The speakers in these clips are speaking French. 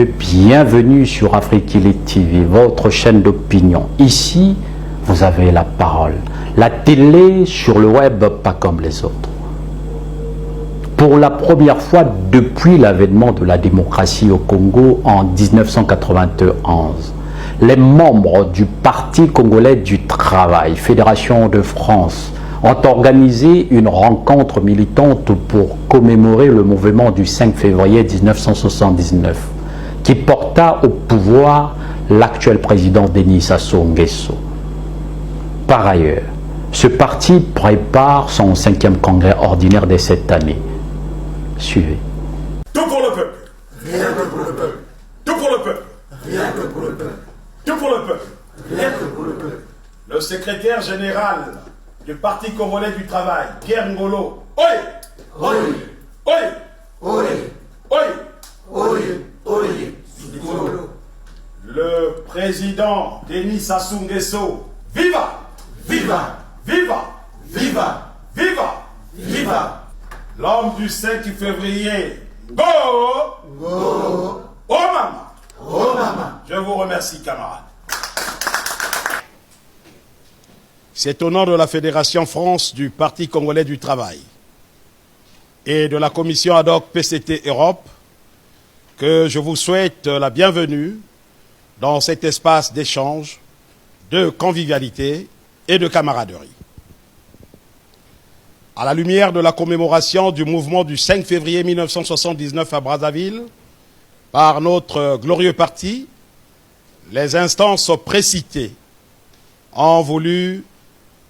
Bienvenue sur Afrique TV, votre chaîne d'opinion. Ici, vous avez la parole. La télé sur le web, pas comme les autres. Pour la première fois depuis l'avènement de la démocratie au Congo en 1991, les membres du Parti congolais du travail, Fédération de France, ont organisé une rencontre militante pour commémorer le mouvement du 5 février 1979 qui porta au pouvoir l'actuel président Denis Sassou Nguesso. Par ailleurs, ce parti prépare son 5e congrès ordinaire de cette année. Suivez. Tout pour le peuple. Rien que pour le peuple. Tout pour le peuple. Rien que pour le peuple. Tout pour le peuple. Rien que pour le peuple. Le secrétaire général du Parti congolais du travail, Pierre Ngolo. Oi! Oi! Oi! Oi! Oi! Oi! Oi! Le président Denis Sassou Nguesso. Viva! Viva! Viva! Viva! Viva! Viva! L'homme du 5 février. Go! Go! Oh maman! Oh maman! Je vous remercie, camarades. C'est au nom de la Fédération France du Parti congolais du travail et de la commission ad hoc PCT Europe que je vous souhaite la bienvenue dans cet espace d'échange, de convivialité et de camaraderie. À la lumière de la commémoration du mouvement du 5 février 1979 à Brazzaville, par notre glorieux parti, les instances précitées ont voulu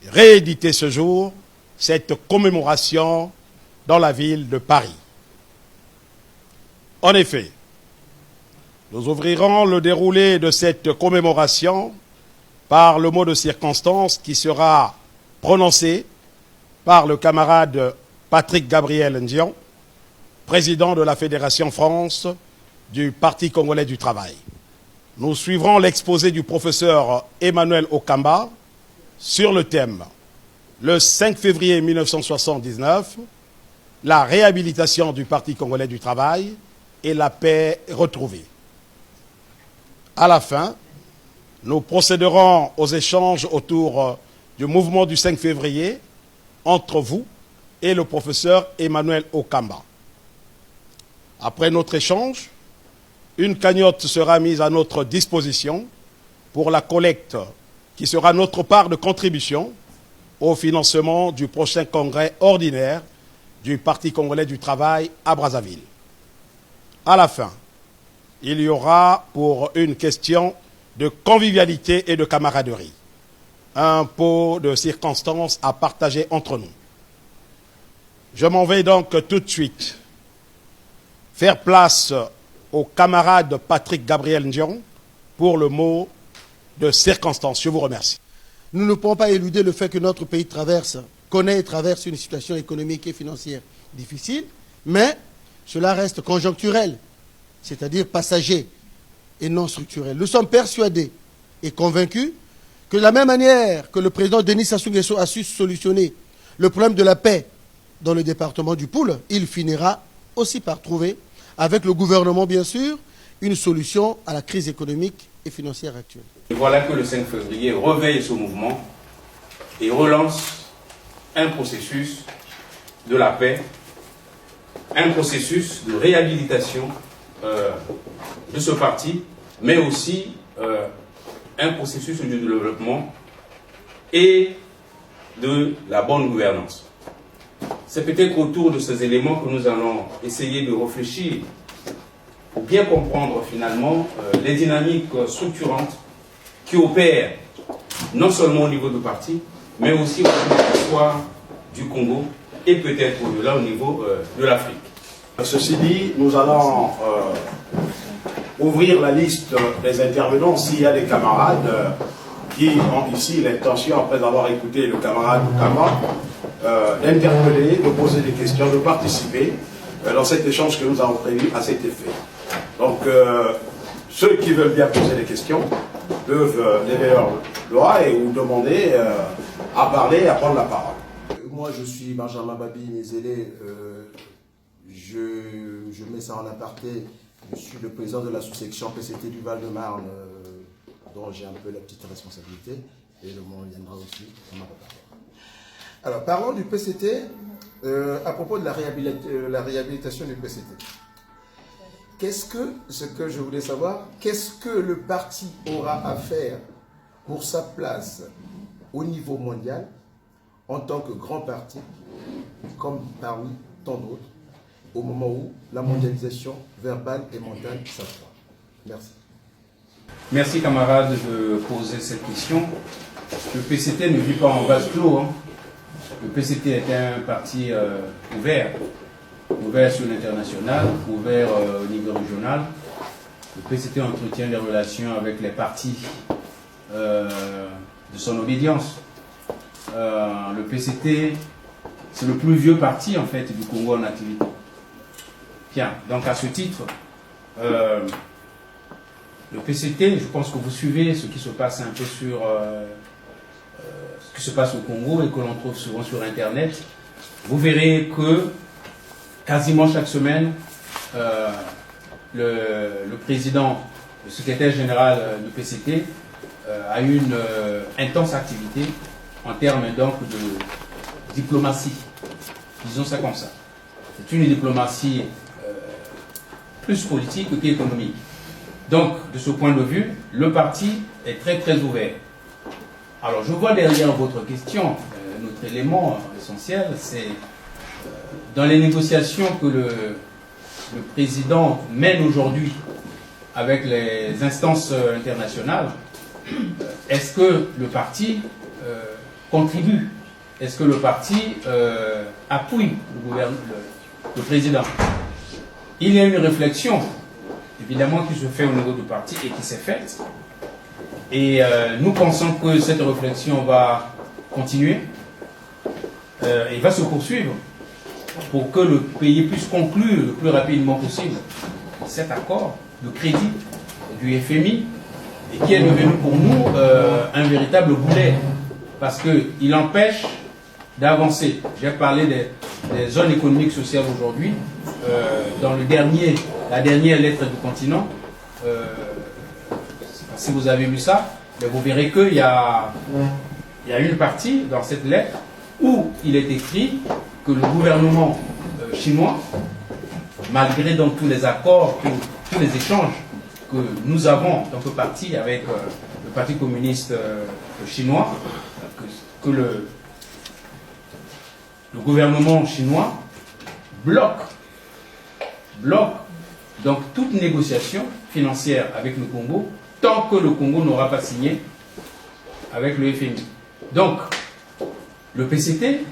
rééditer ce jour, cette commémoration dans la ville de Paris. En effet, nous ouvrirons le déroulé de cette commémoration par le mot de circonstance qui sera prononcé par le camarade Patrick Gabriel Ndion, président de la Fédération France du Parti congolais du travail. Nous suivrons l'exposé du professeur Emmanuel Okamba sur le thème « Le 5 février 1979, la réhabilitation du Parti congolais du travail et la paix retrouvée ». À la fin, nous procéderons aux échanges autour du mouvement du 5 février entre vous et le professeur Emmanuel Okamba. Après notre échange, une cagnotte sera mise à notre disposition pour la collecte qui sera notre part de contribution au financement du prochain congrès ordinaire du Parti congolais du travail à Brazzaville. À la fin, il y aura pour une question de convivialité et de camaraderie un pot de circonstances à partager entre nous. Je m'en vais donc tout de suite faire place au camarade Patrick Gabriel Ndion pour le mot de circonstances. Je vous remercie. Nous ne pouvons pas éluder le fait que notre pays connaît et traverse une situation économique et financière difficile, mais cela reste conjoncturel, c'est-à-dire passager et non structurel. Nous sommes persuadés et convaincus que de la même manière que le président Denis Sassou Nguesso a su solutionner le problème de la paix dans le département du Poul, il finira aussi par trouver, avec le gouvernement bien sûr, une solution à la crise économique et financière actuelle. Et voilà que le 5 février réveille ce mouvement et relance un processus de la paix, un processus de réhabilitation de ce parti, mais aussi un processus de développement et de la bonne gouvernance. C'est peut-être autour de ces éléments que nous allons essayer de réfléchir pour bien comprendre finalement les dynamiques structurantes qui opèrent non seulement au niveau du parti, mais aussi au niveau de l'histoire du Congo et peut-être au-delà au niveau de l'Afrique. Ceci dit, nous allons ouvrir la liste des intervenants s'il y a des camarades qui ont ici l'intention, après avoir écouté le camarade Okamba, d'interpeller, de poser des questions, de participer dans cet échange que nous avons prévu à cet effet. Donc, ceux qui veulent bien poser des questions peuvent lever leur doigt et vous demander à parler et à prendre la parole. Moi, je suis Benjamin Babi Nézélé. Je mets ça en aparté. Je suis le président de la sous-section PCT du Val-de-Marne, dont j'ai un peu la petite responsabilité, et le monde viendra aussi. Alors, parlons du PCT, à propos de la réhabilitation du PCT. Ce que je voulais savoir, qu'est-ce que le parti aura à faire pour sa place au niveau mondial, en tant que grand parti, comme parmi tant d'autres, au moment où la mondialisation verbale et mentale s'accroît. Merci. Merci camarades de poser cette question. Le PCT ne vit pas en vase clos. Le PCT est un parti ouvert sur l'international, ouvert au niveau régional. Le PCT entretient des relations avec les partis de son obédience. Le PCT, c'est le plus vieux parti en fait du Congo en activité. Bien, donc à ce titre, le PCT, je pense que vous suivez ce qui se passe un peu sur ce qui se passe au Congo et que l'on trouve souvent sur Internet. Vous verrez que quasiment chaque semaine, le président, le secrétaire général du PCT a une intense activité en termes donc de diplomatie. Disons ça comme ça. C'est une diplomatie plus politique qu'économique. Donc, de ce point de vue, le parti est très très ouvert. Alors, je vois derrière votre question, notre élément essentiel, c'est dans les négociations que le président mène aujourd'hui avec les instances internationales, est-ce que le parti contribue? Est-ce que le parti appuie le président? Il y a une réflexion, évidemment, qui se fait au niveau du parti et qui s'est faite. Et nous pensons que cette réflexion va continuer et va se poursuivre pour que le pays puisse conclure le plus rapidement possible cet accord de crédit du FMI et qui est devenu pour nous un véritable boulet parce qu'il empêche d'avancer. J'ai parlé des zones économiques sociales aujourd'hui. Dans la dernière lettre du continent, si vous avez lu ça, vous verrez qu'il y a une partie dans cette lettre où il est écrit que le gouvernement chinois, malgré donc tous les accords, tous les échanges que nous avons dans le parti avec le Parti communiste chinois, que le gouvernement chinois bloque donc toute négociation financière avec le Congo tant que le Congo n'aura pas signé avec le FMI. Donc, le PCT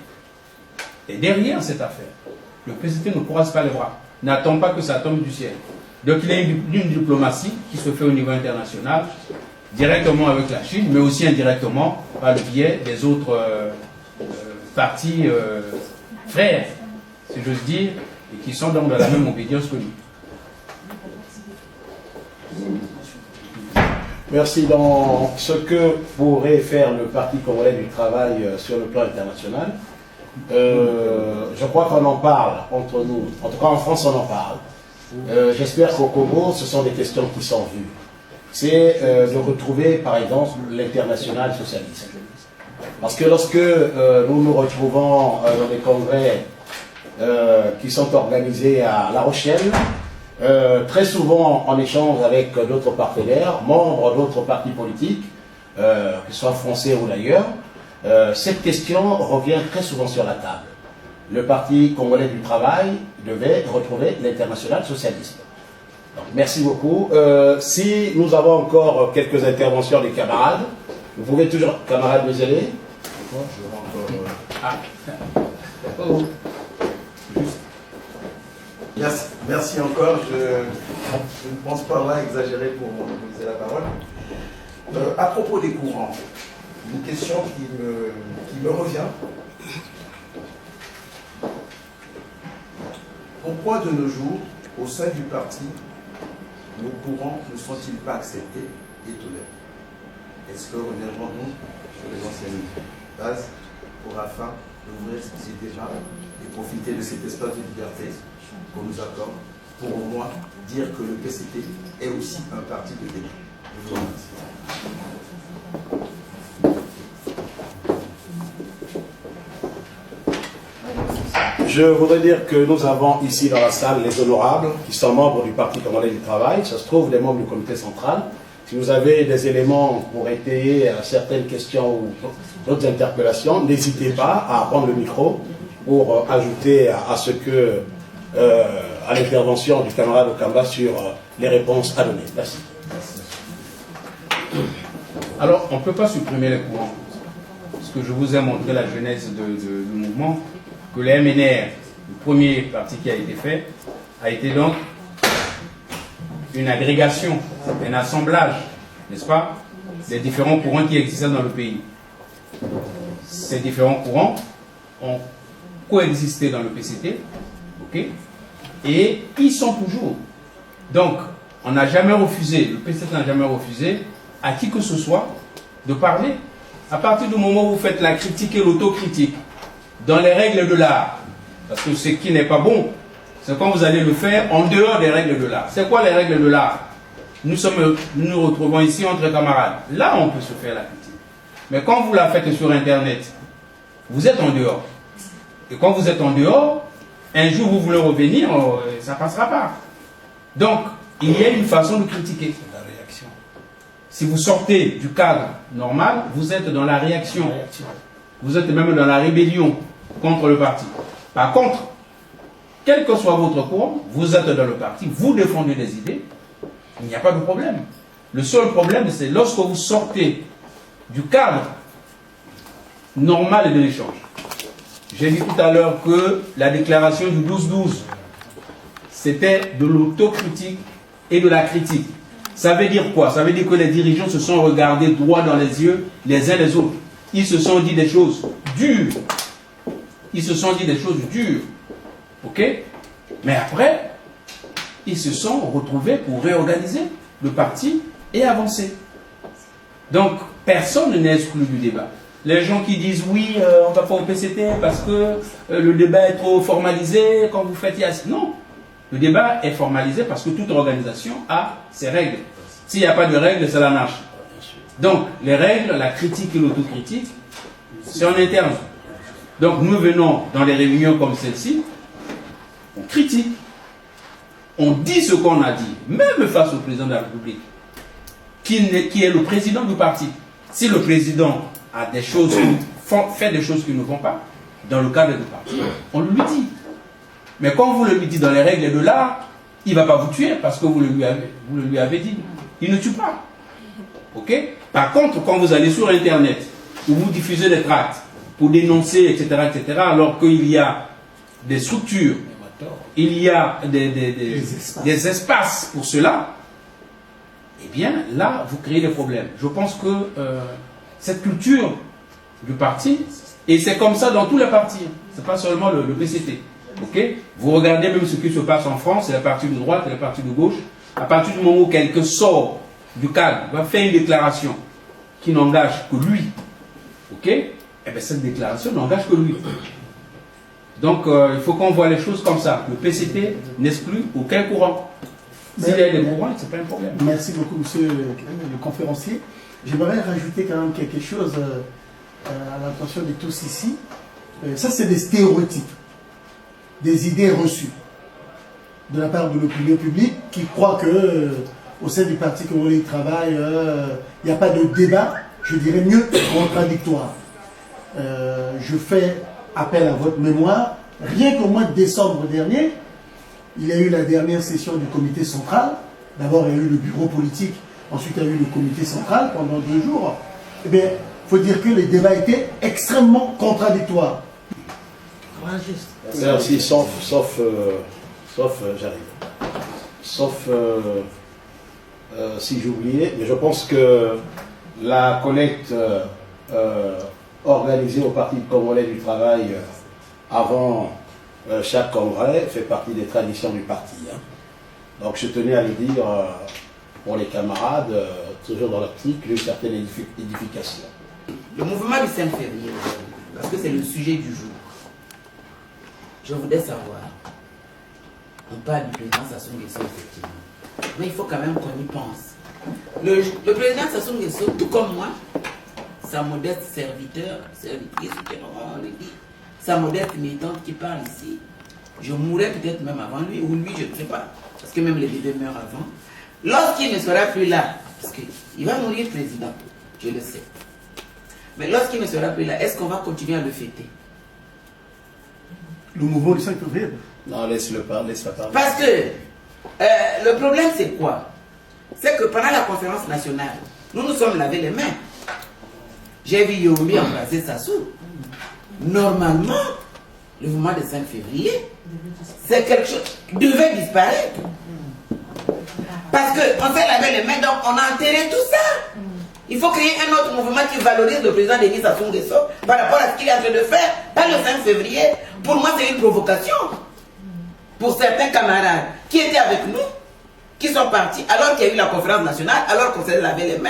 est derrière cette affaire. Le PCT ne croise pas les bras, n'attend pas que ça tombe du ciel. Donc, il y a une diplomatie qui se fait au niveau international, directement avec la Chine, mais aussi indirectement par le biais des autres partis frères, si j'ose dire, et qui sont donc dans la même obédience que nous. Merci. Dans ce que pourrait faire le Parti congolais du travail sur le plan international, je crois qu'on en parle entre nous. En tout cas, en France, on en parle. J'espère qu'au Congo, ce sont des questions qui sont vues. C'est de retrouver, par exemple, l'international socialiste. Parce que lorsque nous nous retrouvons dans des congrès qui sont organisés à La Rochelle, très souvent en échange avec d'autres partenaires, membres d'autres partis politiques, que ce soit français ou d'ailleurs, cette question revient très souvent sur la table. Le Parti congolais du travail devait retrouver l'international socialiste. Donc, merci beaucoup. Si nous avons encore quelques interventions des camarades, vous pouvez toujours, camarades, nous aider. Merci encore. Je ne pense pas là exagérer pour vous laisser la parole. À propos des courants, une question qui me revient. Pourquoi de nos jours, au sein du parti, nos courants ne sont-ils pas acceptés et tolérés? Est-ce que reviendrons-nous sur les anciennes bases pour afin d'ouvrir ces débats et profiter de cet espace de liberté qu'on nous accorde pour moi dire que le PCT est aussi un parti de débat. Je vous remercie. Je voudrais dire que nous avons ici dans la salle les honorables qui sont membres du Parti congolais du travail. Ça se trouve des membres du comité central. Si vous avez des éléments pour étayer certaines questions ou d'autres interpellations, n'hésitez pas à prendre le micro pour ajouter à ce que, à l'intervention du camarade Okamba sur les réponses à donner. Merci. Alors, on ne peut pas supprimer les courants. Parce que je vous ai montré la genèse du mouvement, que le MNR, le premier parti qui a été fait, a été donc une agrégation, un assemblage, n'est-ce pas, des différents courants qui existaient dans le pays. Ces différents courants ont coexisté dans le PCT, ok, et ils sont toujours. Donc, on n'a jamais refusé, le PCT n'a jamais refusé à qui que ce soit de parler. À partir du moment où vous faites la critique et l'autocritique, dans les règles de l'art, parce que ce qui n'est pas bon, c'est quand vous allez le faire en dehors des règles de l'art. C'est quoi les règles de l'art? Nous nous retrouvons ici entre camarades. Là, on peut se faire la critique. Mais quand vous la faites sur Internet, vous êtes en dehors. Et quand vous êtes en dehors, un jour vous voulez revenir, ça ne passera pas. Donc, il y a une façon de critiquer. La réaction. Si vous sortez du cadre normal, vous êtes dans la réaction. Vous êtes même dans la rébellion contre le parti. Par contre, quel que soit votre courant, vous êtes dans le parti, vous défendez des idées, il n'y a pas de problème. Le seul problème, c'est lorsque vous sortez du cadre normal de l'échange. J'ai dit tout à l'heure que la déclaration du 12-12, c'était de l'autocritique et de la critique. Ça veut dire quoi? Ça veut dire que les dirigeants se sont regardés droit dans les yeux les uns les autres. Ils se sont dit des choses dures. Ils se sont dit des choses dures. Ok? Mais après, ils se sont retrouvés pour réorganiser le parti et avancer. Donc, personne n'est exclu du débat. Les gens qui disent oui, on ne va pas au PCT parce que le débat est trop formalisé, quand vous faites non. Le débat est formalisé parce que toute organisation a ses règles. S'il n'y a pas de règles, c'est la nage. Donc, les règles, la critique et l'autocritique, c'est en interne. Donc, nous venons dans des réunions comme celle-ci, on critique, on dit ce qu'on a dit, même face au président de la République, qui est le président du parti. Si le président a des choses, fait des choses qui ne vont pas, dans le cadre du parti, on lui dit. Mais quand vous le lui dites dans les règles de l'art, il ne va pas vous tuer parce que vous le lui avez dit. Il ne tue pas. Ok? Par contre, quand vous allez sur Internet, où vous diffusez des tracts pour dénoncer, etc., alors qu'il y a des structures, il y a des espaces pour cela, eh bien, là, vous créez des problèmes. Je pense que cette culture du parti, et c'est comme ça dans tous les partis, ce n'est pas seulement le PCT. Okay? Vous regardez même ce qui se passe en France, c'est les partis de droite et les partis de gauche. À partir du moment où quelqu'un sort du cadre, va faire une déclaration qui n'engage que lui, ok? Eh bien, cette déclaration n'engage que lui. Donc, il faut qu'on voit les choses comme ça. Le PCT n'exclut aucun courant. S'il y a des courants, ce n'est pas un problème. Merci beaucoup, monsieur le conférencier. J'aimerais rajouter quand même quelque chose à l'attention de tous ici. Ça, c'est des stéréotypes, des idées reçues de la part de l'opinion publique qui croit que au sein du Parti congolais du travail, il n'y a pas de débat, je dirais mieux, contradictoire. Je fais appel à votre mémoire. Rien qu'au mois de décembre dernier, il y a eu la dernière session du comité central. D'abord, il y a eu le bureau politique, ensuite il y a eu le comité central pendant 2 jours. Eh bien, il faut dire que les débats étaient extrêmement contradictoires. Merci, sauf j'arrive. Sauf si j'ai oublié, mais je pense que la collecte organisée au Parti congolais du travail avant chaque congrès fait partie des traditions du parti. Hein. Donc je tenais à le dire pour les camarades, toujours dans l'optique d'une certaine édification. Le mouvement du 5 février, parce que c'est le sujet du jour, je voudrais savoir, on parle du président Sassou Nguesso, effectivement. Mais il faut quand même qu'on y pense. Le président Sassou Nguesso, tout comme moi, sa modeste servitrice, on le dit, sa modeste militante qui parle ici, je mourrais peut-être même avant lui, ou lui, je ne sais pas, parce que même les deux meurent avant. Lorsqu'il ne sera plus là, parce qu'il va mourir président, je le sais. Mais lorsqu'il ne sera plus là, est-ce qu'on va continuer à le fêter? Le mouvement du 5 février. Non, laisse-le parler, laisse-le parler. Parce que le problème, c'est quoi? C'est que pendant la conférence nationale, nous nous sommes lavé les mains. J'ai vu Yomi embrasser Sassou. Normalement, le mouvement du 5 février, c'est quelque chose qui devait disparaître. Parce qu'on s'est lavé les mains, donc on a enterré tout ça. Il faut créer un autre mouvement qui valorise le président Denis Sassou Nguesso par rapport à ce qu'il est en train de faire, pas le 5 février. Pour moi, c'est une provocation. Pour certains camarades qui étaient avec nous, qui sont partis alors qu'il y a eu la conférence nationale, alors qu'on s'est lavé les mains.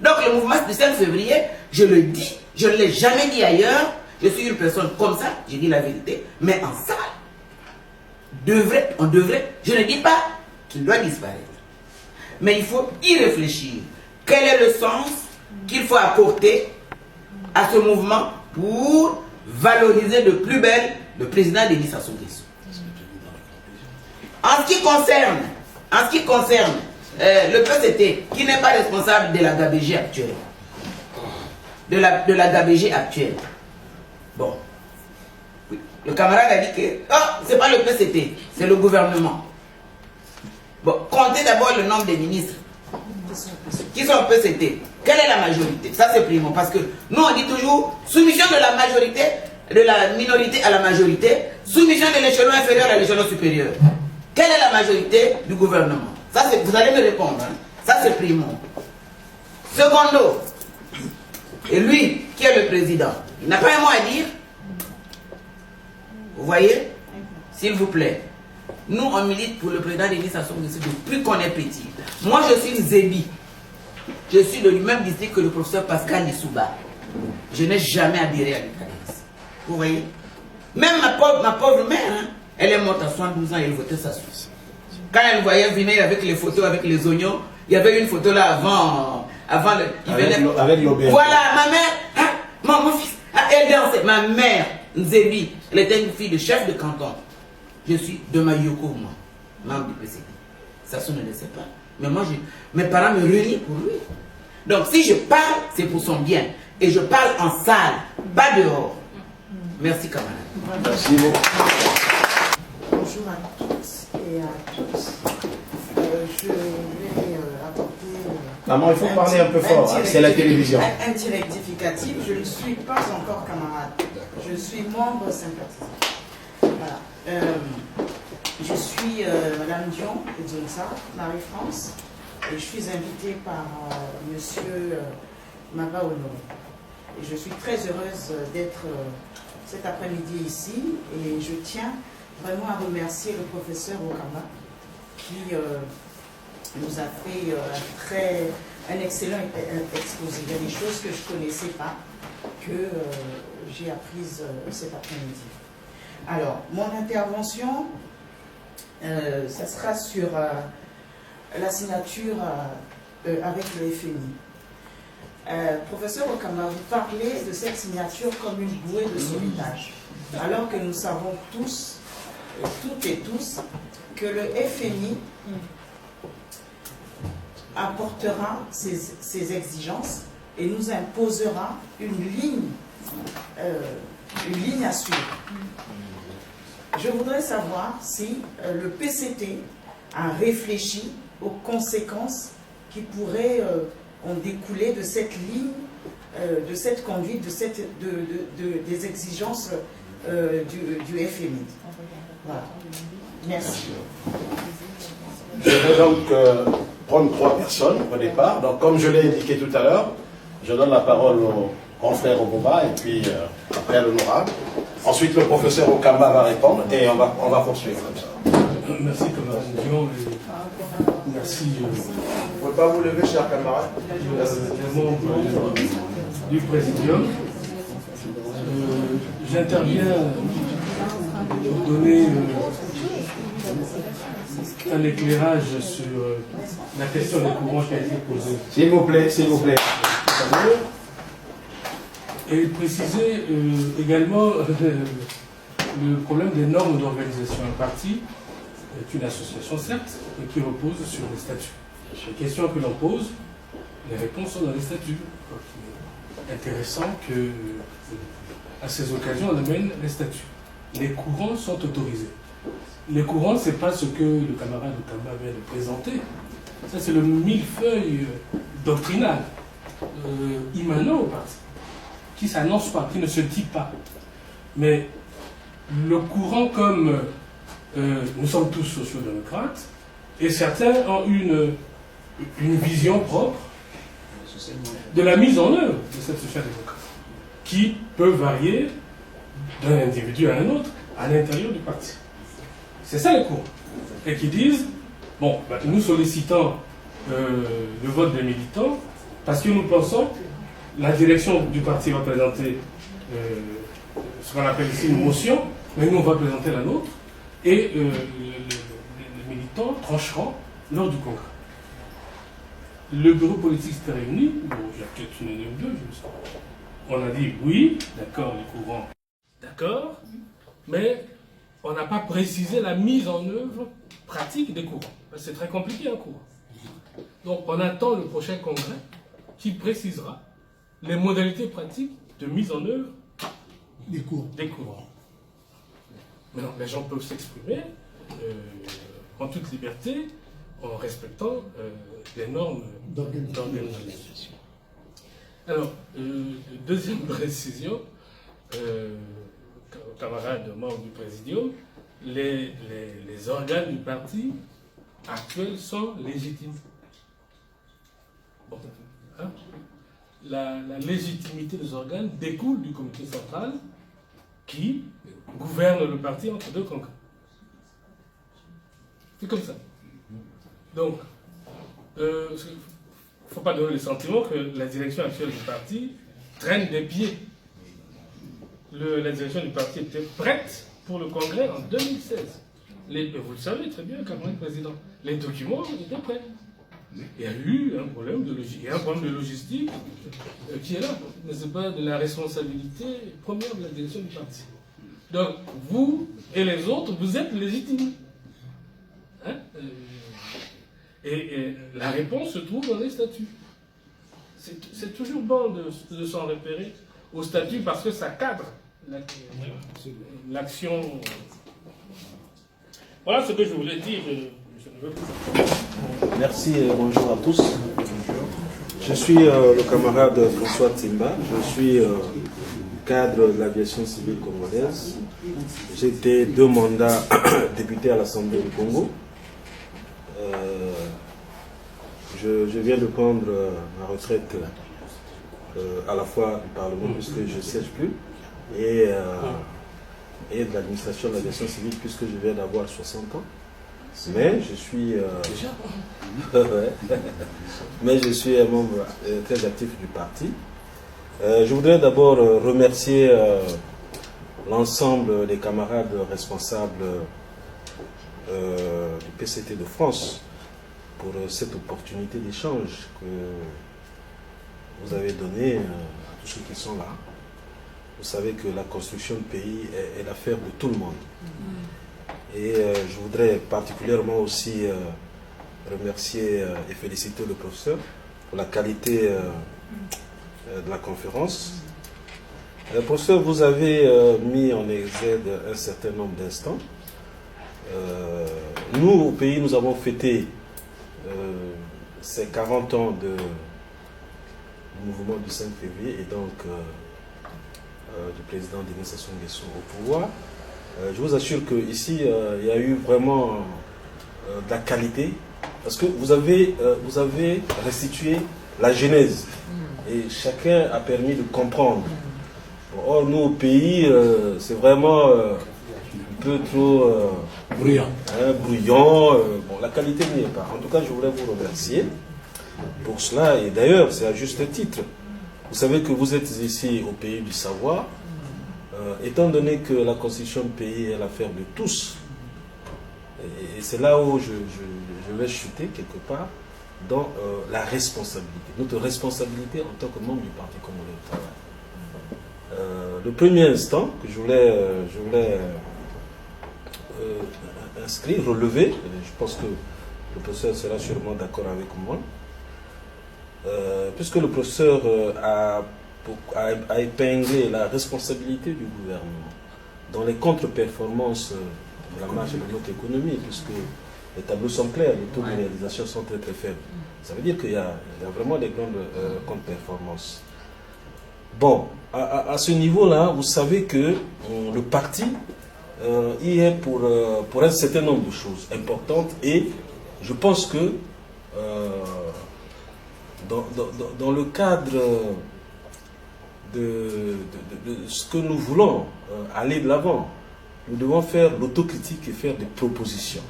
Donc le mouvement du 5 février, je le dis, je ne l'ai jamais dit ailleurs, je suis une personne comme ça, je dis la vérité, mais en salle, on devrait, je ne dis pas qu'il doit disparaître, mais il faut y réfléchir. Quel est le sens qu'il faut apporter à ce mouvement pour valoriser de plus belle le président Denis Sassou Nguesso? En ce qui concerne le PCT, qui n'est pas responsable de la GABG actuelle, de la GABG actuelle, bon, oui, le camarade a dit que c'est pas le PCT, c'est le gouvernement. Bon, comptez d'abord le nombre des ministres qui sont au PCT. Quelle est la majorité? Ça c'est primo, parce que nous on dit toujours soumission de la majorité, de la minorité à la majorité, soumission de l'échelon inférieur à l'échelon supérieur. Quelle est la majorité du gouvernement? Ça, vous allez me répondre. Hein? Ça, c'est primo. Secondo, et lui, qui est le président, il n'a pas un mot à dire. Vous voyez? S'il vous plaît. Nous, on milite pour le président Denis Sassou Nguesso depuis qu'on est petit. Moi, je suis une Zébi. Je suis du même district que le professeur Pascal Lissouba. Je n'ai jamais adhéré à l'UKS. Vous voyez? Même ma pauvre mère, hein, elle est morte à 72 ans et elle votait Sassou. Quand elle voyait venir avec les photos, avec les oignons, il y avait une photo là avant avec l'auberge. Voilà, ma mère, mon fils, elle dansait. Ma mère, Nzebi, elle était une fille de chef de canton. Je suis de Mayoko, moi, membre du PCT. Sassou ne le sait pas. Mais moi, mes parents me relient pour lui. Donc, si je parle, c'est pour son bien. Et je parle en salle, pas dehors. Merci, camarade. Merci beaucoup. Bonjour à toutes et à tous. Je vais apporter... Maman, il faut parler un peu fort, c'est la télévision. Un petit rectificatif. Je ne suis pas encore camarade. Je suis membre sympathisant. Voilà. Je suis Madame Dion de Zonza, Marie-France, et je suis invitée par Monsieur Maba Honoré. Et je suis très heureuse d'être cet après-midi ici, et je tiens vraiment à remercier le professeur Okamba qui nous a fait un excellent exposé. Il y a des choses que je ne connaissais pas, que j'ai apprises cet après-midi. Alors, mon intervention, ça sera sur la signature avec le FMI. Professeur Okamba, vous parlez de cette signature comme une bouée de sauvetage, alors que nous savons tous, toutes et tous, que le FMI apportera ses exigences et nous imposera une ligne à suivre. Je voudrais savoir si le PCT a réfléchi aux conséquences qui pourraient en découler de cette ligne, de cette conduite, des exigences du FMI. Voilà. Merci. Je vais donc prendre 3 personnes au départ. Donc, comme je l'ai indiqué tout à l'heure, je donne la parole au confrère Obomba et puis après à l'honorable. Ensuite, le professeur Okamba va répondre et on va poursuivre comme ça. Merci, camarade Dion. Merci. Vous ne pouvez pas vous lever, chers camarades. Les membres du Présidium. J'interviens pour donner un éclairage sur la question des courants qui a été posée. S'il vous plaît, s'il vous plaît. Et préciser également le problème des normes d'organisation. Un parti est une association, certes, mais qui repose sur les statuts. Les questions que l'on pose, les réponses sont dans les statuts. Donc, il est intéressant que, à ces occasions, on amène les statuts. Les courants sont autorisés. Les courants, ce n'est pas ce que le camarade Kama vient de présenter. Ça, c'est le millefeuille doctrinal, immanent au parti, qui ne s'annonce pas, qui ne se dit pas. Mais le courant, comme nous sommes tous sociaux-démocrates, et certains ont une vision propre de la mise en œuvre de cette social-démocratie, qui peut varier d'un individu à un autre à l'intérieur du parti. C'est ça les courants. Et qui disent, bon, nous sollicitons le vote des militants parce que nous pensons la direction du parti va présenter ce qu'on appelle ici une motion, mais nous on va présenter la nôtre, et les militants trancheront lors du congrès. Le bureau politique s'était réuni, bon, il y a peut-être une année ou deux, je me sens. On a dit oui, d'accord, les courants, d'accord, mais on n'a pas précisé la mise en œuvre pratique des courants. C'est très compliqué un courant. Donc on attend le prochain congrès qui précisera les modalités pratiques de mise en œuvre des courants. Maintenant, les gens peuvent s'exprimer en toute liberté, en respectant les normes d'organisation. Alors, deuxième précision, camarades membres du Présidium, les organes du parti actuels sont légitimes. Bon, hein? La légitimité des organes découle du comité central qui gouverne le parti entre deux congrès. C'est comme ça. Donc, il ne faut pas donner le sentiment que la direction actuelle du parti traîne des pieds. La direction du parti était prête pour le congrès en 2016. Vous le savez très bien, camarade président, les documents étaient prêts. Il y a eu un problème de logistique qui est là, mais ce n'est pas de la responsabilité première de la direction du parti. Donc, vous et les autres, vous êtes légitimes. Hein? Et la réponse se trouve dans les statuts. C'est toujours bon de s'en référer aux statuts parce que ça cadre l'action. Voilà ce que je voulais dire. Je ne veux plus. Merci, bonjour à tous. Je suis le camarade François Timba, je suis cadre de l'aviation civile congolaise. J'ai été 2 mandats député à l'Assemblée du Congo. Je viens de prendre ma retraite à la fois du Parlement, puisque je ne siège plus, et de l'administration de l'aviation civile, puisque je viens d'avoir 60 ans. Mais je suis mais je suis un membre très actif du parti. Je voudrais d'abord remercier l'ensemble des camarades responsables du PCT de France pour cette opportunité d'échange que vous avez donnée à tous ceux qui sont là. Vous savez que la construction du pays est l'affaire de tout le monde. Et je voudrais particulièrement aussi remercier et féliciter le professeur pour la qualité de la conférence. Professeur, vous avez mis en exergue un certain nombre d'instants. Nous, au pays, nous avons fêté ces 40 ans du mouvement du 5 février et donc du président Denis Sassou Nguesso au pouvoir. Je vous assure qu'ici, il y a eu vraiment de la qualité, parce que vous avez restitué la genèse, et chacun a permis de comprendre. Or, nous, au pays, c'est vraiment un peu trop bruyant. Bon, la qualité n'y est pas. En tout cas, je voulais vous remercier pour cela, et d'ailleurs, c'est à juste titre. Vous savez que vous êtes ici au pays du savoir. Étant donné que la constitution du pays est l'affaire de tous, Et c'est là où je vais chuter quelque part dans la responsabilité. Notre responsabilité en tant que membre du Parti congolais du travail. Le premier instant que je voulais inscrire, relever, je pense que le professeur sera sûrement d'accord avec moi, puisque le professeur a épinglé la responsabilité du gouvernement dans les contre-performances de la marche de notre économie, puisque les tableaux sont clairs, les taux de réalisation sont très très faibles. Ça veut dire qu'il y a vraiment des grandes contre-performances. Bon, à ce niveau-là, vous savez que le parti y est pour un certain nombre de choses importantes, et je pense que dans le cadre de ce que nous voulons aller de l'avant, nous devons faire l'autocritique et faire des propositions.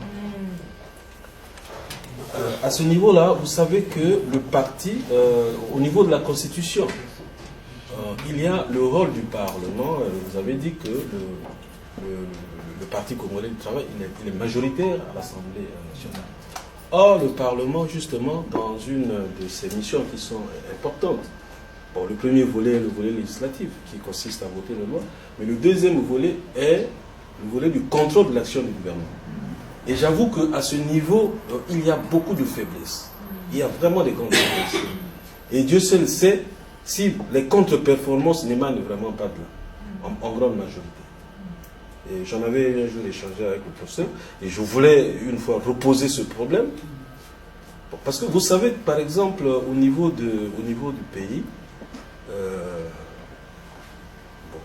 À ce niveau-là, vous savez que le parti, au niveau de la Constitution, il y a le rôle du Parlement. Vous avez dit que le Parti congolais du travail, il est majoritaire à l'Assemblée nationale. Or, le Parlement, justement, dans une de ses missions qui sont importantes, bon, le premier volet est le volet législatif, qui consiste à voter les lois, mais le deuxième volet est le volet du contrôle de l'action du gouvernement. Et j'avoue qu'à ce niveau, il y a beaucoup de faiblesses. Il y a vraiment des grandes faiblesses. Et Dieu seul sait si les contre-performances n'émanent vraiment pas de là, en grande majorité. Et j'en avais un jour échangé avec le professeur, et je voulais une fois reposer ce problème. Parce que vous savez, par exemple, au niveau du pays,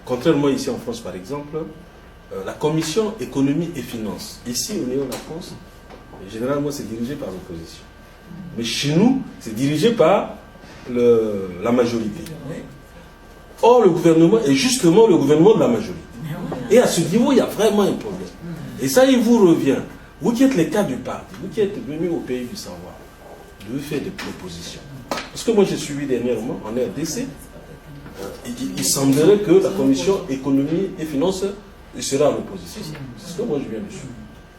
contrairement ici en France par exemple, la commission économie et finances, ici au niveau de la France, généralement c'est dirigé par l'opposition. Mais chez nous, c'est dirigé par la majorité. Or, le gouvernement est justement le gouvernement de la majorité. Et à ce niveau, il y a vraiment un problème. Et ça, il vous revient. Vous qui êtes les cas du parti, vous qui êtes venus au pays du savoir, de faire des propositions. Parce que moi, j'ai suivi dernièrement en RDC, il semblerait que la commission économie et finances sera à l'opposition. C'est ce que moi, je viens de suivre.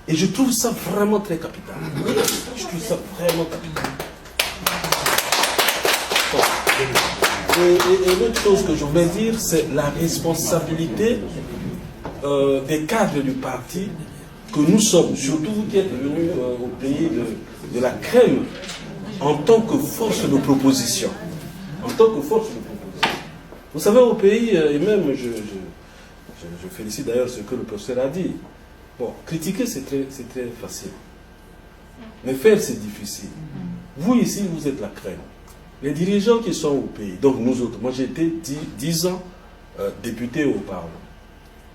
Et je trouve ça vraiment très capital. Je trouve ça vraiment capital. Et l'autre chose que je voulais dire, c'est la responsabilité des cadres du parti que nous sommes, surtout vous qui êtes venus au pays de la crème, en tant que force de proposition. En tant que force de proposition. Vous savez, au pays, et même je félicite d'ailleurs ce que le professeur a dit. Bon, critiquer c'est très facile. Mais faire c'est difficile. Vous ici, vous êtes la crème. Les dirigeants qui sont au pays, donc nous autres, moi j'ai été 10 ans député au Parlement.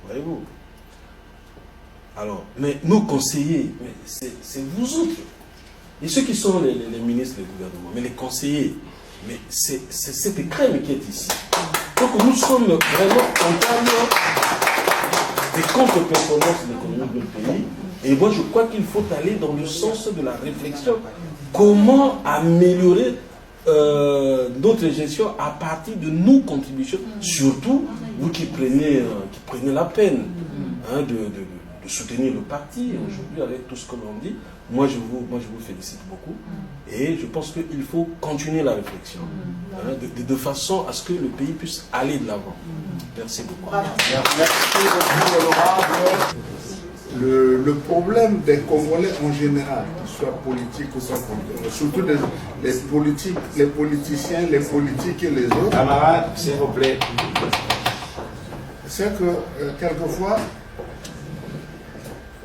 Voyez-vous. Alors, mais nos conseillers, c'est vous autres. Et ceux qui sont les ministres du gouvernement, mais les conseillers, mais c'est cette crème qui est ici. Donc nous sommes vraiment comptables des contre-performances de l'économie de notre pays. Et moi je crois qu'il faut aller dans le sens de la réflexion. Comment améliorer notre gestion à partir de nos contributions, surtout vous qui prenez la peine de soutenir le parti aujourd'hui avec tout ce que l'on dit. Moi je vous félicite beaucoup et je pense qu'il faut continuer la réflexion de façon à ce que le pays puisse aller de l'avant. Merci beaucoup. Merci beaucoup, honorable. Le problème des Congolais en général, qu'ils soient politiques ou sans politique, surtout les politiciens, les politiques et les autres. Camarades, s'il vous plaît. C'est que quelquefois,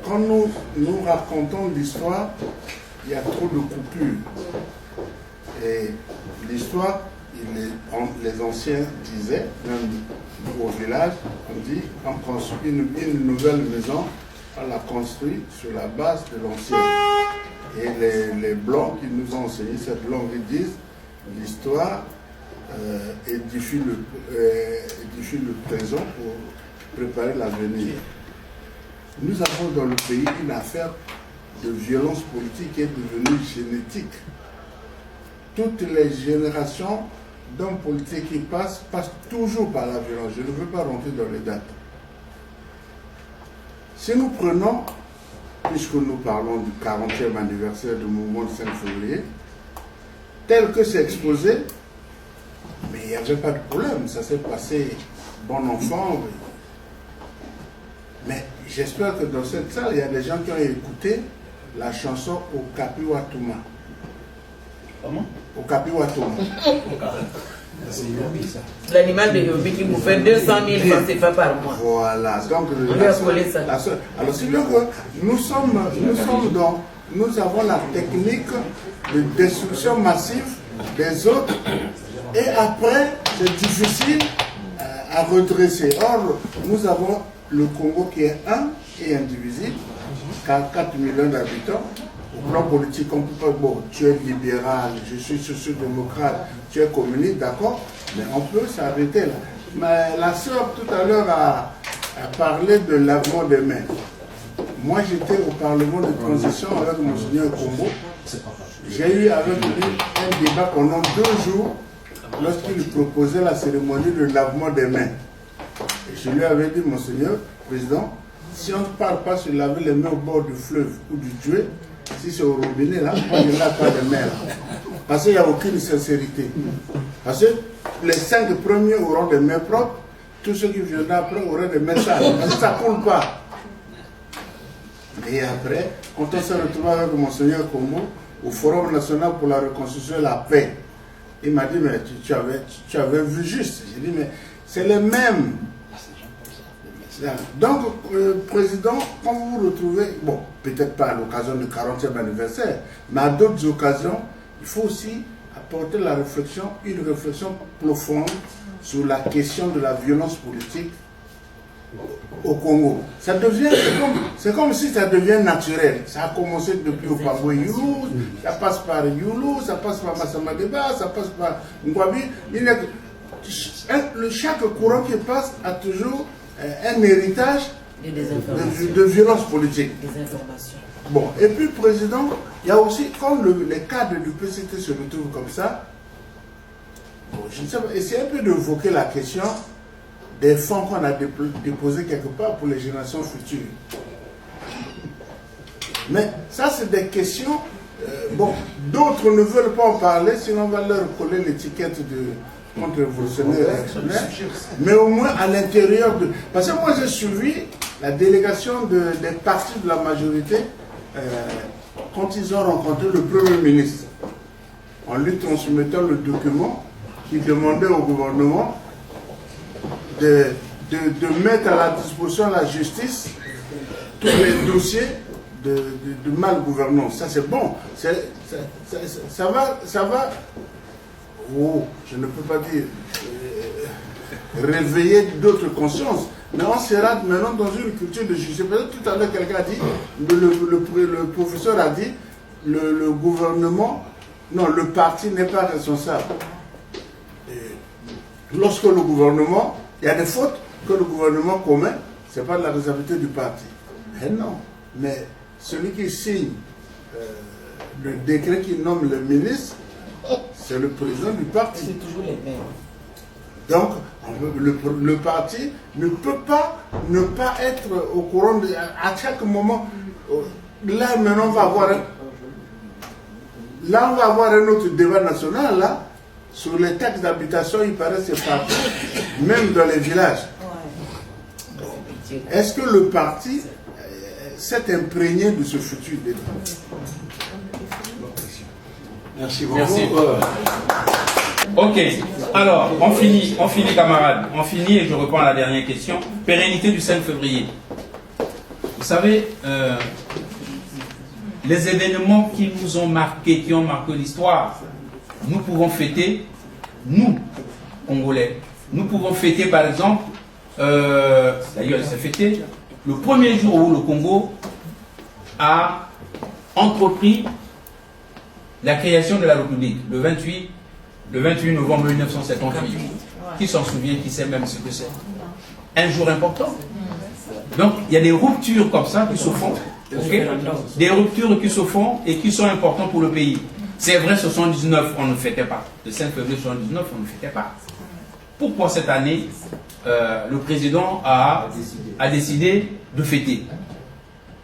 quand nous racontons l'histoire, il y a trop de coupures. Et l'histoire, les anciens disaient, même au village, on dit, on construit une nouvelle maison, on la construit sur la base de l'ancienne. Et les Blancs qui nous ont enseigné cette langue, ils disent, l'histoire édifie le présent pour préparer l'avenir. Nous avons dans le pays une affaire de violence politique qui est devenue génétique. Toutes les générations d'hommes politiques qui passent toujours par la violence. Je ne veux pas rentrer dans les dates. Si nous prenons puisque nous parlons du 40e anniversaire du mouvement du 5 février, tel que c'est exposé, mais il n'y avait pas de problème, ça s'est passé bon enfant. Mais j'espère que dans cette salle, il y a des gens qui ont écouté la chanson Okapi Watuma. Comment? Okapi Watuma. L'animal de Yobi qui vous fait 200 000 francs CFA par mois. Voilà, donc alors c'est bien que nous avons la technique de destruction massive des autres et après c'est difficile à redresser. Or, nous avons le Congo qui est un et indivisible, 4 millions d'habitants. Au plan politique, on peut pas, bon, tu es libéral, je suis social-démocrate, tu es communiste, d'accord, mais on peut s'arrêter là. Mais la sœur tout à l'heure a parlé de lavement des mains. Moi j'étais au Parlement de transition avec Monseigneur Combo. J'ai eu avec lui un débat pendant 2 jours lorsqu'il proposait la cérémonie de lavement des mains. Et je lui avais dit, Monseigneur, Président, si on ne parle pas se laver les mains au bord du fleuve ou du Dieu, si c'est au robinet là, on ne lave pas les mains là. Parce qu'il n'y a aucune sincérité. Parce que les 5 premiers auront des mains propres, tous ceux qui viendront après auront des mains sales. Parce que ça ne coule pas. Et après, quand on s'est retrouvé avec Monseigneur Combo au Forum national pour la reconstruction et la paix, il m'a dit, mais tu avais vu juste. J'ai dit, mais c'est les mêmes. Donc, Président, quand vous vous retrouvez, bon, peut-être pas à l'occasion du 40e anniversaire, mais à d'autres occasions, il faut aussi apporter la réflexion, une réflexion profonde sur la question de la violence politique au Congo. Ça devient, c'est comme si ça devient naturel. Ça a commencé depuis Opambo Youlou, ça passe par Youlou, ça passe par Massama Deba, ça passe par Ngwabi. Chaque courant qui passe a toujours un héritage de violence politique. Bon, et puis, Président, il y a aussi, quand les cadres du PCT se retrouvent comme ça, bon, je ne sais pas, essayez un peu d'évoquer la question des fonds qu'on a déposés quelque part pour les générations futures. Mais ça, c'est des questions, bon, d'autres ne veulent pas en parler, sinon on va leur coller l'étiquette de contre-révolutionnaire réactionnaire, mais au moins à l'intérieur de... Parce que moi j'ai suivi la délégation des partis de la majorité quand ils ont rencontré le Premier ministre, en lui transmettant le document qui demandait au gouvernement de mettre à la disposition de la justice tous les dossiers de mal-gouvernance. Ça c'est bon, ça va oh, je ne peux pas dire réveiller d'autres consciences, mais on sera maintenant dans une culture de justice. Peut-être tout à l'heure quelqu'un a dit, le professeur a dit, le gouvernement, non, le parti n'est pas responsable. Et lorsque le gouvernement, il y a des fautes que le gouvernement commet, ce n'est pas de la responsabilité du parti. Mais non, mais celui qui signe le décret qui nomme le ministre, c'est le président du parti. C'est toujours les mêmes. Donc, le parti ne peut pas ne pas être au courant à chaque moment. Là, maintenant, on va avoir un autre débat national, là, sur les taxes d'habitation, il paraît que c'est parti, même dans les villages. Est-ce que le parti s'est imprégné de ce futur débat? Merci beaucoup. Merci. Ok, alors, on finit camarades, on finit et je reprends à la dernière question. Pérennité du 5 février. Vous savez, les événements qui nous ont marqués, qui ont marqué l'histoire, nous pouvons fêter, nous, Congolais, nous pouvons fêter par exemple, d'ailleurs c'est fêté, le premier jour où le Congo a entrepris la création de la République, le 28 novembre 1958. Qui s'en souvient, qui sait même ce que c'est? Un jour important. Donc, il y a des ruptures comme ça qui se font. Okay? Des ruptures qui se font et qui sont importantes pour le pays. C'est vrai, 79, on ne fêtait pas. Le 5 février 79, on ne fêtait pas. Pourquoi cette année, le président a décidé de fêter?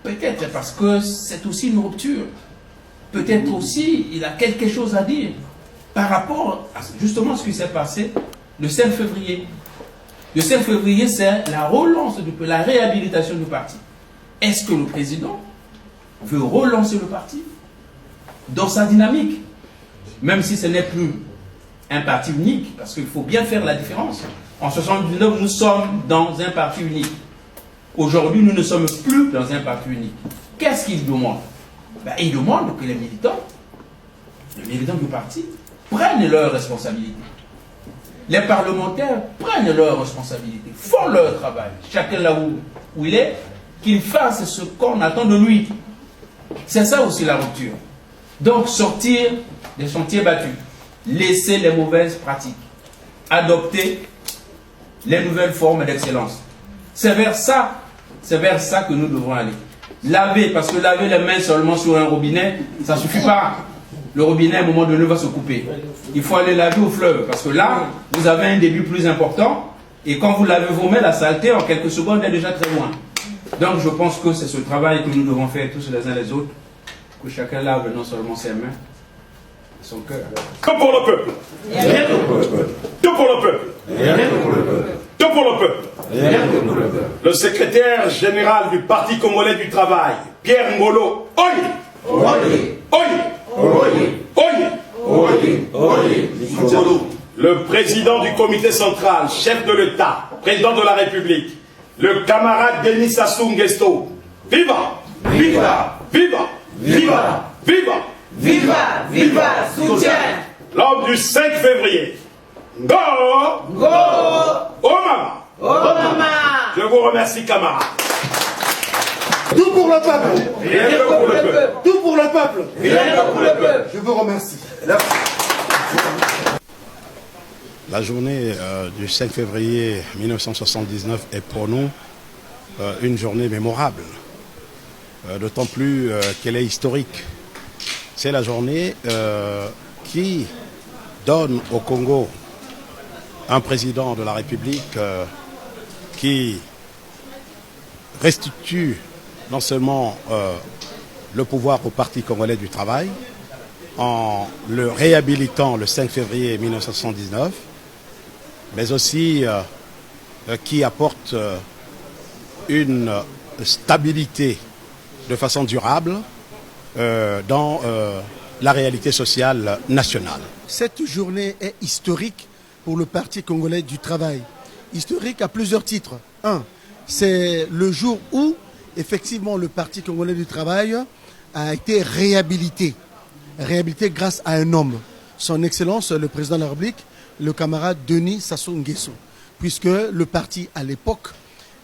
Peut-être parce que c'est aussi une rupture. Peut-être aussi il a quelque chose à dire par rapport à justement ce qui s'est passé le 5 février. Le 5 février, c'est la relance, la réhabilitation du parti. Est-ce que le président veut relancer le parti dans sa dynamique, même si ce n'est plus un parti unique, parce qu'il faut bien faire la différence. En 1979, nous sommes dans un parti unique. Aujourd'hui, nous ne sommes plus dans un parti unique. Qu'est-ce qu'il demande? Il demande que les militants du parti, prennent leurs responsabilités. Les parlementaires prennent leurs responsabilités, font leur travail. Chacun là où il est, qu'il fasse ce qu'on attend de lui. C'est ça aussi la rupture. Donc sortir des sentiers battus, laisser les mauvaises pratiques, adopter les nouvelles formes d'excellence. C'est vers ça que nous devons aller. Laver, parce que laver les mains seulement sur un robinet, ça ne suffit pas. Le robinet, à un moment donné, va se couper. Il faut aller laver au fleuve, parce que là, vous avez un début plus important, et quand vous lavez vos mains, la saleté, en quelques secondes, est déjà très loin. Donc, je pense que c'est ce travail que nous devons faire tous les uns les autres, que chacun lave non seulement ses mains, son cœur. Tout pour le peuple. Rien que pour le peuple. Tout pour le peuple. Rien que pour le peuple. Tout pour le peuple. Rien que pour le peuple. Le secrétaire général du Parti congolais du travail, Pierre Ngolo, Oye! Oye! Oye! Oye! Oye! Le président du comité central, chef de l'État, président de la République, le camarade Denis Sassou Nguesso, viva! Viva! Viva! Viva! Viva! Viva! Viva! Soutien! L'homme du 5 février. Go! Go! Oh mama! Oh mama! Je vous remercie, camarades. Tout pour le peuple. Rien que pour le peuple. Tout pour le peuple. Rien que pour le peuple. Je vous remercie. La journée du 5 février 1979 est pour nous une journée mémorable, d'autant plus qu'elle est historique. C'est la journée qui donne au Congo un président de la République qui restitue non seulement le pouvoir au Parti congolais du travail, en le réhabilitant le 5 février 1979, mais aussi qui apporte une stabilité de façon durable dans la réalité sociale nationale. Cette journée est historique pour le Parti congolais du travail. Historique à plusieurs titres. Un, c'est le jour où, effectivement, le Parti congolais du travail a été réhabilité. Réhabilité grâce à un homme, son Excellence, le président de la République, le camarade Denis Sassou Nguesso, puisque le parti, à l'époque,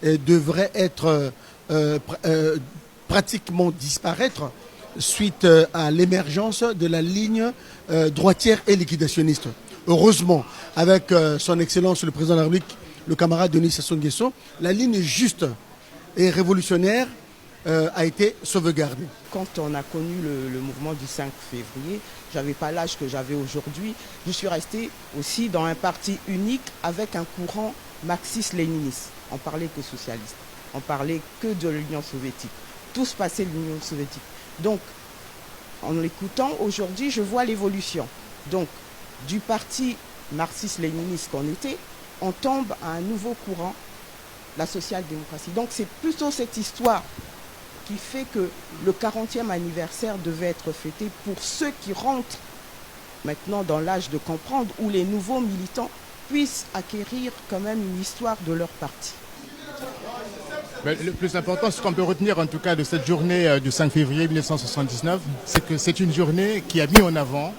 devrait être pratiquement disparaître suite à l'émergence de la ligne droitière et liquidationniste. Heureusement, avec son Excellence, le président de la République, le camarade Denis Sassou Nguesso, la ligne juste et révolutionnaire a été sauvegardée. Quand on a connu le mouvement du 5 février, je n'avais pas l'âge que j'avais aujourd'hui. Je suis resté aussi dans un parti unique avec un courant marxiste-léniniste. On parlait que socialiste, on parlait que de l'Union soviétique. Tout se passait de l'Union soviétique. Donc, en l'écoutant aujourd'hui, je vois l'évolution. Donc, du parti marxiste-léniniste qu'on était, on tombe à un nouveau courant, la social-démocratie. Donc, c'est plutôt cette histoire qui fait que le 40e anniversaire devait être fêté pour ceux qui rentrent maintenant dans l'âge de comprendre, où les nouveaux militants puissent acquérir quand même une histoire de leur parti. Mais le plus important, ce qu'on peut retenir en tout cas de cette journée du 5 février 1979, c'est que c'est une journée qui a mis en avant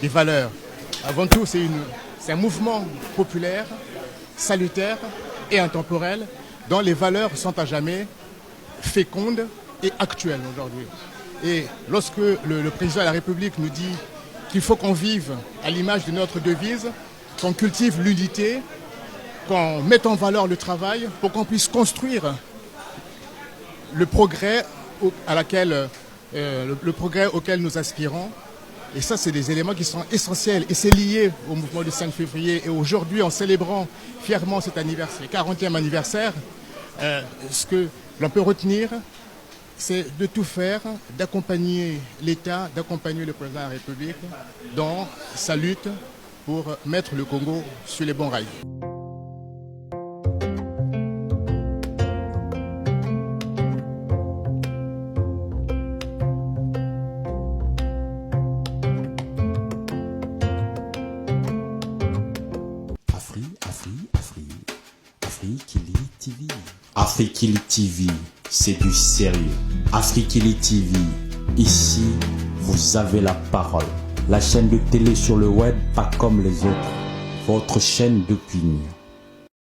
les valeurs. Avant tout, c'est un mouvement populaire, salutaire et intemporel, dont les valeurs sont à jamais fécondes et actuelles aujourd'hui. Et lorsque le président de la République nous dit qu'il faut qu'on vive à l'image de notre devise, qu'on cultive l'unité, qu'on mette en valeur le travail pour qu'on puisse construire le progrès le progrès auquel nous aspirons. Et ça, c'est des éléments qui sont essentiels. Et c'est lié au mouvement du 5 février. Et aujourd'hui, en célébrant fièrement cet anniversaire, 40e anniversaire, ce que l'on peut retenir, c'est de tout faire, d'accompagner l'État, d'accompagner le président de la République dans sa lutte pour mettre le Congo sur les bons rails. Afrikili TV. Afrikili TV, c'est du sérieux. Afrikili TV, ici, vous avez la parole. La chaîne de télé sur le web, pas comme les autres. Votre chaîne d'opinion.